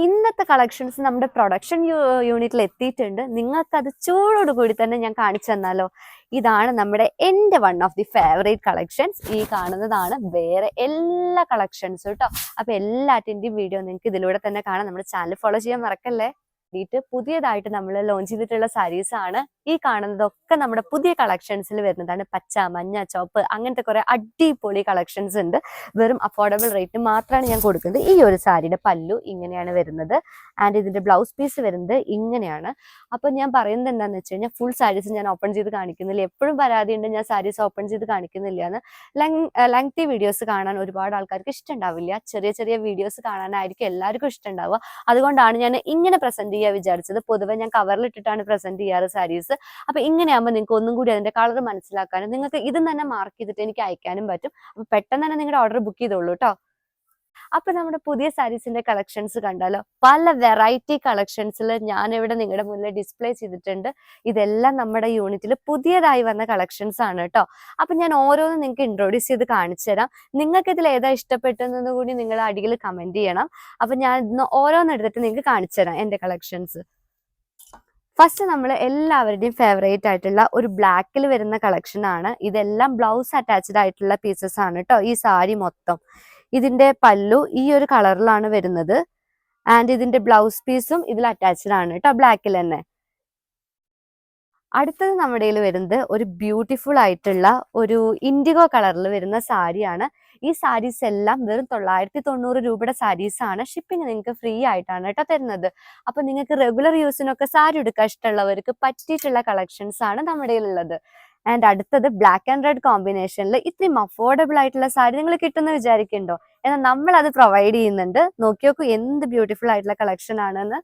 ഇന്നത്തെ കളക്ഷൻസ് നമ്മുടെ പ്രൊഡക്ഷൻ യൂണിറ്റിൽ എത്തിയിട്ടുണ്ട്. നിങ്ങൾക്കത് ചൂടോടുകൂടി തന്നെ ഞാൻ കാണിച്ചു തന്നാലോ. ഇതാണ് എൻ്റെ one of the favourite collections. ഈ കാണുന്നതാണ് വേറെ എല്ലാ കളക്ഷൻസും കേട്ടോ. അപ്പൊ എല്ലാറ്റിൻ്റെയും വീഡിയോ നിങ്ങൾക്ക് ഇതിലൂടെ തന്നെ കാണാം. നമ്മുടെ ചാനൽ ഫോളോ ചെയ്യാൻ മറക്കല്ലേ. പുതിയതായിട്ട് നമ്മൾ ലോഞ്ച് ചെയ്തിട്ടുള്ള സാരീസ് ആണ്. ഈ കാണുന്നതൊക്കെ നമ്മുടെ പുതിയ കളക്ഷൻസിൽ വരുന്നതാണ്. പച്ച, മഞ്ഞ, ചുവപ്പ് അങ്ങനത്തെ കുറെ അടിപൊളി കളക്ഷൻസ് ഉണ്ട്. വെറും അഫോർഡബിൾ റേറ്റ് മാത്രമാണ് ഞാൻ കൊടുക്കുന്നത്. ഈ ഒരു സാരിയുടെ പല്ലു ഇങ്ങനെയാണ് വരുന്നത്. ആൻഡ് ഇതിന്റെ ബ്ലൗസ് പീസ് വരുന്നത് ഇങ്ങനെയാണ്. അപ്പൊ ഞാൻ പറയുന്നത് എന്താണെന്ന് വെച്ച് കഴിഞ്ഞാൽ ഫുൾ സാരീസ് ഞാൻ ഓപ്പൺ ചെയ്ത് കാണിക്കുന്നില്ല. എപ്പോഴും പരാതിയുണ്ട് ഞാൻ സാരീസ് ഓപ്പൺ ചെയ്ത് കാണിക്കുന്നില്ല എന്ന്. ലെങ്തി വീഡിയോസ് കാണാൻ ഒരുപാട് ആൾക്കാർക്ക് ഇഷ്ടമുണ്ടാവില്ല. ചെറിയ ചെറിയ വീഡിയോസ് കാണാനായിരിക്കും എല്ലാവർക്കും ഇഷ്ടമുണ്ടാവുക. അതുകൊണ്ടാണ് ഞാൻ ഇങ്ങനെ പ്രസന്റ് ചെയ്യാൻ വിചാരിച്ചത്. പൊതുവെ ഞാൻ കവറിൽ ഇട്ടിട്ടാണ് പ്രസന്റ് ചെയ്യാറ് സാരീസ്. അപ്പൊ ഇങ്ങനെയാകുമ്പോൾ നിങ്ങൾക്ക് ഒന്നും കൂടി അതിന്റെ കളർ മനസ്സിലാക്കാനും നിങ്ങൾക്ക് ഇത് തന്നെ മാർക്ക് ചെയ്തിട്ട് എനിക്ക് അയക്കാനും പറ്റും. അപ്പൊ പെട്ടെന്ന് തന്നെ നിങ്ങളുടെ ഓർഡർ ബുക്ക് ചെയ്തോളൂ കേട്ടോ. അപ്പൊ നമ്മുടെ പുതിയ സാരീസിന്റെ കളക്ഷൻസ് കണ്ടാലോ. പല വെറൈറ്റി കളക്ഷൻസിൽ ഞാൻ ഇവിടെ നിങ്ങളുടെ മുന്നിൽ ഡിസ്പ്ലേ ചെയ്തിട്ടുണ്ട്. ഇതെല്ലാം നമ്മുടെ യൂണിറ്റിൽ പുതിയതായി വന്ന കളക്ഷൻസ് ആണ് കേട്ടോ. അപ്പൊ ഞാൻ ഓരോന്നും നിങ്ങൾക്ക് ഇൻട്രോഡ്യൂസ് ചെയ്ത് കാണിച്ചു തരാം. നിങ്ങൾക്ക് ഇതിൽ ഏതാ ഇഷ്ടപ്പെട്ടതെന്ന് കൂടി നിങ്ങൾ അടിയിൽ കമന്റ് ചെയ്യണം. അപ്പൊ ഞാൻ ഇന്ന് ഓരോന്നെടുത്തിട്ട് നിങ്ങൾക്ക് കാണിച്ചു തരാം എന്റെ കളക്ഷൻസ്. ഫസ്റ്റ് നമ്മൾ എല്ലാവരുടെയും ഫേവറേറ്റ് ആയിട്ടുള്ള ഒരു ബ്ലാക്കിൽ വരുന്ന കളക്ഷൻ ആണ്. ഇതെല്ലാം ബ്ലൗസ് അറ്റാച്ച്ഡ് ആയിട്ടുള്ള പീസസ് ആണ് കേട്ടോ. ഈ സാരി മൊത്തം ഇതിന്റെ പല്ലു ഈ ഒരു കളറിലാണ് വരുന്നത്. ആൻഡ് ഇതിന്റെ ബ്ലൗസ് പീസും ഇതിൽ അറ്റാച്ച്ഡ് ആണ് കേട്ടോ, ബ്ലാക്കിൽ തന്നെ. അടുത്തത് നമ്മുടെ കയ്യിൽ വരുന്നത് ഒരു ബ്യൂട്ടിഫുൾ ആയിട്ടുള്ള ഒരു ഇൻഡിഗോ കളറിൽ വരുന്ന സാരിയാണ്. ഈ സാരീസ് എല്ലാം വെറും 990 രൂപയുടെ സാരീസ് ആണ്. ഷിപ്പിംഗ് നിങ്ങൾക്ക് ഫ്രീ ആയിട്ടാണ് കേട്ടോ തരുന്നത്. അപ്പൊ നിങ്ങൾക്ക് റെഗുലർ യൂസിനൊക്കെ സാരി എടുക്കാൻ ഇഷ്ടമുള്ളവർക്ക് പറ്റിയിട്ടുള്ള കളക്ഷൻസ് ആണ് നമ്മുടെ കയ്യിലുള്ളത്. ആൻഡ് അടുത്തത് ബ്ലാക്ക് ആൻഡ് റെഡ് കോമ്പിനേഷനിൽ ഇത്രയും അഫോർഡബിൾ ആയിട്ടുള്ള സാരി നിങ്ങൾ കിട്ടുന്ന വിചാരിക്കുന്നുണ്ടോ? എന്നാൽ നമ്മൾ അത് പ്രൊവൈഡ് ചെയ്യുന്നുണ്ട്. നോക്കി നോക്കൂ എന്ത് ബ്യൂട്ടിഫുൾ ആയിട്ടുള്ള കളക്ഷൻ ആണെന്ന്.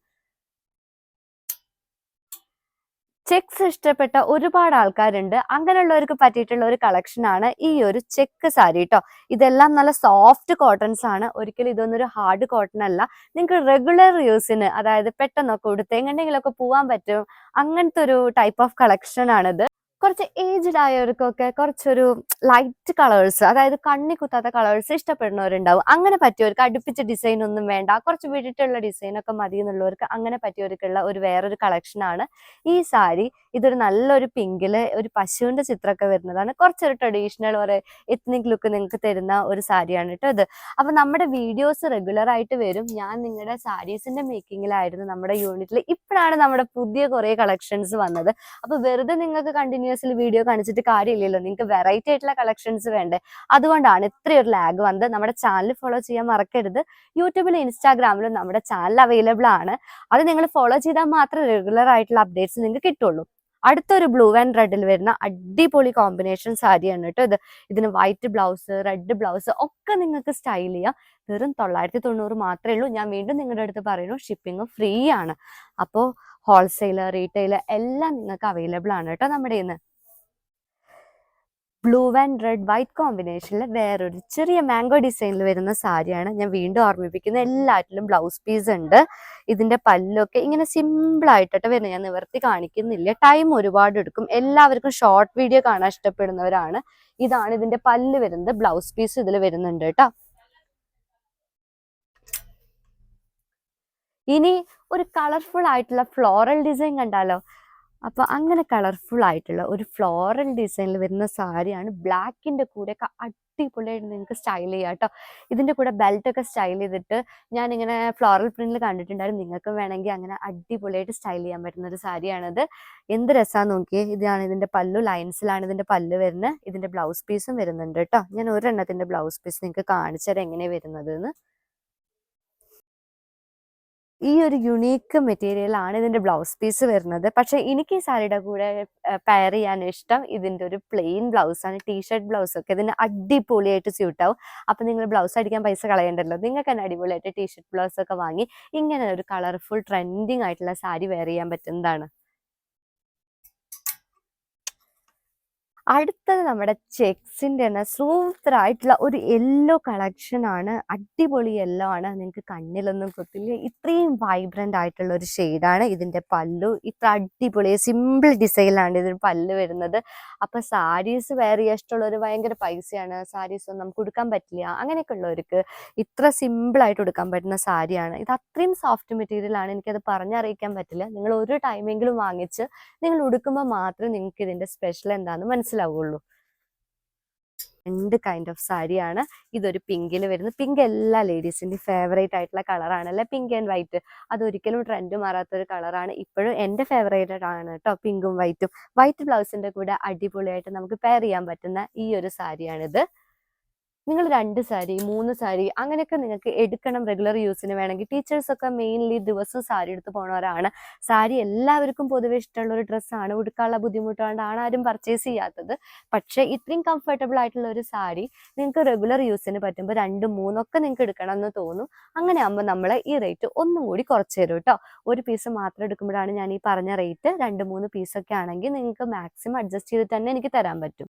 ചെക്സ് ഇഷ്ടപ്പെട്ട ഒരുപാട് ആൾക്കാരുണ്ട്. അങ്ങനെയുള്ളവർക്ക് പറ്റിയിട്ടുള്ള ഒരു കളക്ഷൻ ആണ് ഈ ഒരു ചെക്ക് സാരി കേട്ടോ. ഇതെല്ലാം നല്ല സോഫ്റ്റ് കോട്ടൺസ് ആണ്. ഒരിക്കലും ഇതൊന്നൊരു ഹാർഡ് കോട്ടൺ അല്ല. നിങ്ങൾക്ക് റെഗുലർ യൂസിന്, അതായത് പെട്ടെന്നൊക്കെ ഉടുത്ത് എങ്ങനെയെങ്കിലുമൊക്കെ പോവാൻ പറ്റും, അങ്ങനത്തെ ഒരു ടൈപ്പ് ഓഫ് കളക്ഷൻ ആണിത്. കുറച്ച് ഏജ്ഡ് ആയവർക്കൊക്കെ കുറച്ചൊരു ലൈറ്റ് കളേഴ്സ്, അതായത് കണ്ണി കുത്താത്ത കളേഴ്സ് ഇഷ്ടപ്പെടുന്നവരുണ്ടാവും. അങ്ങനെ പറ്റിയവർക്ക് അടുപ്പിച്ച ഡിസൈൻ ഒന്നും വേണ്ട, കുറച്ച് വിട്ടിട്ടുള്ള ഡിസൈൻ ഒക്കെ മതി എന്നുള്ളവർക്ക് അങ്ങനെ പറ്റിയവർക്കുള്ള ഒരു വേറൊരു കളക്ഷൻ ആണ് ഈ സാരി. ഇതൊരു നല്ലൊരു പിങ്കില് ഒരു പശുവിന്റെ ചിത്രമൊക്കെ വരുന്നതാണ്. കുറച്ചൊരു ട്രഡീഷണൽ ഒരു എത്നിക് ലുക്ക് നിങ്ങൾക്ക് തരുന്ന ഒരു സാരിയാണ് കേട്ടോ ഇത്. അപ്പൊ നമ്മുടെ വീഡിയോസ് റെഗുലർ ആയിട്ട് വരും. ഞാൻ നിങ്ങളുടെ സാരീസിന്റെ മേക്കിങ്ങിലായിരുന്നു നമ്മുടെ യൂണിറ്റിൽ. ഇപ്പോഴാണ് നമ്മുടെ പുതിയ കുറെ കളക്ഷൻസ് വന്നത്. അപ്പൊ വെറുതെ നിങ്ങൾക്ക് കണ്ടിന്യൂസ്ലി വീഡിയോ കാണിച്ചിട്ട് കാര്യമില്ലല്ലോ. നിങ്ങൾക്ക് വെറൈറ്റി ആയിട്ടുള്ള കളക്ഷൻസ് വേണ്ടേ. അതുകൊണ്ടാണ് ഇത്രയൊരു ലാഗ് വന്നത്. നമ്മുടെ ചാനൽ ഫോളോ ചെയ്യാൻ മറക്കരുത്. യൂട്യൂബിലും ഇൻസ്റ്റാഗ്രാമിലും നമ്മുടെ ചാനൽ അവൈലബിൾ ആണ്. അത് നിങ്ങൾ ഫോളോ ചെയ്താൽ മാത്രമേ റെഗുലർ ആയിട്ടുള്ള അപ്ഡേറ്റ്സ് നിങ്ങൾക്ക് കിട്ടുള്ളൂ. അടുത്തൊരു ബ്ലൂ ആൻഡ് റെഡിൽ വരുന്ന അടിപൊളി കോമ്പിനേഷൻ സാരിയാണ് കേട്ടോ ഇത്. ഇതിന് വൈറ്റ് ബ്ലൗസ്, റെഡ് ബ്ലൗസ് ഒക്കെ നിങ്ങൾക്ക് സ്റ്റൈൽ ചെയ്യാം. വെറും 990 മാത്രമേ ഉള്ളൂ. ഞാൻ വീണ്ടും നിങ്ങളുടെ അടുത്ത് പറയുന്നു, ഷിപ്പിംഗ് ഫ്രീ ആണ്. അപ്പോൾ ഹോൾസെയില്, റീറ്റെയില് എല്ലാം നിങ്ങൾക്ക് അവൈലബിൾ ആണ് കേട്ടോ നമ്മുടെ ഇന്ന്. ബ്ലൂ ആൻഡ് റെഡ് വൈറ്റ് കോമ്പിനേഷനിൽ വേറൊരു ചെറിയ മാംഗോ ഡിസൈനിൽ വരുന്ന സാരിയാണ്. ഞാൻ വീണ്ടും ഓർമ്മിപ്പിക്കുന്നത്, എല്ലാറ്റിലും ബ്ലൗസ് പീസ് ഉണ്ട്. ഇതിന്റെ പല്ലൊക്കെ ഇങ്ങനെ സിമ്പിൾ ആയിട്ടോ വരുന്നത്. ഞാൻ നിവർത്തി കാണിക്കുന്നില്ല, ടൈം ഒരുപാട് എടുക്കും. എല്ലാവർക്കും ഷോർട്ട് വീഡിയോ കാണാൻ ഇഷ്ടപ്പെടുന്നവരാണ്. ഇതാണ് ഇതിന്റെ പല്ല് വരുന്നത്. ബ്ലൗസ് പീസ് ഇതിൽ വരുന്നുണ്ട് കേട്ടോ. ഇനി ഒരു കളർഫുൾ ആയിട്ടുള്ള ഫ്ലോറൽ ഡിസൈൻ കണ്ടാലോ. അപ്പൊ അങ്ങനെ കളർഫുൾ ആയിട്ടുള്ള ഒരു ഫ്ലോറൽ ഡിസൈനിൽ വരുന്ന സാരിയാണ്. ബ്ലാക്കിന്റെ കൂടെ ഒക്കെ അടിപൊളിയായിട്ട് നിങ്ങൾക്ക് സ്റ്റൈൽ ചെയ്യാം കേട്ടോ. ഇതിന്റെ കൂടെ ബെൽറ്റ് ഒക്കെ സ്റ്റൈൽ ചെയ്തിട്ട് ഞാൻ ഇങ്ങനെ ഫ്ലോറൽ പ്രിന്റിൽ കണ്ടിട്ടുണ്ടായിരുന്നു. നിങ്ങൾക്ക് വേണമെങ്കിൽ അങ്ങനെ അടിപൊളിയായിട്ട് സ്റ്റൈൽ ചെയ്യാൻ പറ്റുന്ന ഒരു സാരിയാണിത്. എന്ത് രസമാന്ന് നോക്കിയേ. ഇതാണ് ഇതിന്റെ പല്ലു, ലൈൻസിലാണ് ഇതിന്റെ പല്ല് വരുന്നത്. ഇതിന്റെ ബ്ലൗസ് പീസും വരുന്നുണ്ട് കേട്ടോ. ഞാൻ ഒരെണ്ണത്തിന്റെ ബ്ലൗസ് പീസ് നിങ്ങൾക്ക് കാണിച്ചു തരാം എങ്ങനെയാണ് വരുന്നത് എന്ന്. ഈ ഒരു യുണീക്ക് മെറ്റീരിയൽ ആണ് ഇതിന്റെ ബ്ലൗസ് പീസ് വരുന്നത്. പക്ഷെ എനിക്ക് ഈ സാരിയുടെ കൂടെ പെയർ ചെയ്യാൻ ഇഷ്ടം ഇതിന്റെ ഒരു പ്ലെയിൻ ബ്ലൗസ് ആണ്. ടീഷർട്ട് ബ്ലൗസ് ഒക്കെ ഇതിന് അടിപൊളിയായിട്ട് സ്യൂട്ട് ആവും. അപ്പൊ നിങ്ങൾ ബ്ലൗസ് അടിക്കാൻ പൈസ കളയണ്ടല്ലോ. നിങ്ങൾക്ക് തന്നെ അടിപൊളിയായിട്ട് ടീഷർട്ട് ബ്ലൗസ് ഒക്കെ വാങ്ങി ഇങ്ങനെ ഒരു കളർഫുൾ ട്രെൻഡിങ് ആയിട്ടുള്ള സാരി വെയർ ചെയ്യാൻ പറ്റുന്നതാണ്. അടുത്തത് നമ്മുടെ ചെക്സിന്റെ തന്നെ സൂപ്പറായിട്ടുള്ള ഒരു യെല്ലോ കളക്ഷൻ ആണ്. അടിപൊളി യെല്ലോ ആണ്, നിങ്ങൾക്ക് കണ്ണിലൊന്നും കുത്തില്ല. ഇത്രയും വൈബ്രന്റ് ആയിട്ടുള്ള ഒരു ഷെയ്ഡാണ് ഇതിന്റെ പല്ലു. ഇത്ര അടിപൊളി സിമ്പിൾ ഡിസൈനിലാണ് ഇതിന് പല്ല് വരുന്നത്. അപ്പൊ സാരീസ് വെയർ ചെയ്യാൻ ഇഷ്ടമുള്ളവർ, ഭയങ്കര പൈസയാണ്, സാരീസ് ഒന്നും നമുക്ക് ഉടുക്കാൻ പറ്റില്ല, അങ്ങനെയൊക്കെ ഉള്ളവർക്ക് ഇത്ര സിമ്പിൾ ആയിട്ട് ഉടുക്കാൻ പറ്റുന്ന സാരിയാണ് ഇത്. അത്രയും സോഫ്റ്റ് മെറ്റീരിയൽ ആണ്, എനിക്കത് പറഞ്ഞറിയിക്കാൻ പറ്റില്ല. നിങ്ങൾ ഒരു ടൈമെങ്കിലും വാങ്ങിച്ച് നിങ്ങൾ ഉടുക്കുമ്പോൾ മാത്രമേ നിങ്ങൾക്ക് ഇതിന്റെ സ്പെഷ്യൽ എന്താണെന്ന് മനസ്സിലാവുള്ളൂ. 2 കൈൻഡ് ഓഫ് സാരിയാണ്. ഇതൊരു പിങ്കിൽ വരുന്നത്. പിങ്ക് എല്ലാ ലേഡീസിന്റെ ഫേവറേറ്റ് ആയിട്ടുള്ള കളറാണ് അല്ലെ, പിങ്ക് ആൻഡ് വൈറ്റ്. അതൊരിക്കലും ട്രെൻഡ് മാറാത്തൊരു കളറാണ്. ഇപ്പോഴും എൻ്റെ ഫേവറേറ്റ് ആണ് കേട്ടോ പിങ്കും വൈറ്റും. വൈറ്റ് ബ്ലൗസിന്റെ കൂടെ അടിപൊളിയായിട്ട് നമുക്ക് പെയർ ചെയ്യാൻ പറ്റുന്ന ഈ ഒരു സാരിയാണിത്. നിങ്ങൾ 2 സാരി 3 സാരി അങ്ങനെയൊക്കെ നിങ്ങൾക്ക് എടുക്കണം റെഗുലർ യൂസിന് വേണമെങ്കിൽ. ടീച്ചേഴ്സൊക്കെ മെയിൻലി ദിവസം സാരി എടുത്ത് പോണവരാണ്. സാരി എല്ലാവർക്കും പൊതുവെ ഇഷ്ടമുള്ള ഒരു ഡ്രസ്സാണ്. ഉടുക്കാനുള്ള ബുദ്ധിമുട്ടുകൊണ്ടാണ് ആരും പർച്ചേസ് ചെയ്യാത്തത്. പക്ഷേ ഇത്രയും കംഫർട്ടബിൾ ആയിട്ടുള്ള ഒരു സാരി നിങ്ങൾക്ക് റെഗുലർ യൂസിന് പറ്റുമ്പോൾ 2, 3 ഒക്കെ നിങ്ങൾക്ക് എടുക്കണം എന്ന് തോന്നും. അങ്ങനെ ആകുമ്പോൾ നമ്മൾ ഈ റേറ്റ് ഒന്നും കൂടി കുറച്ച് തരും കേട്ടോ. ഒരു പീസ് മാത്രം എടുക്കുമ്പോഴാണ് ഞാൻ ഈ പറഞ്ഞ റേറ്റ്. 2, 3 പീസൊക്കെ ആണെങ്കിൽ നിങ്ങൾക്ക് മാക്സിമം അഡ്ജസ്റ്റ് ചെയ്ത് തന്നെ എനിക്ക് തരാൻ പറ്റും.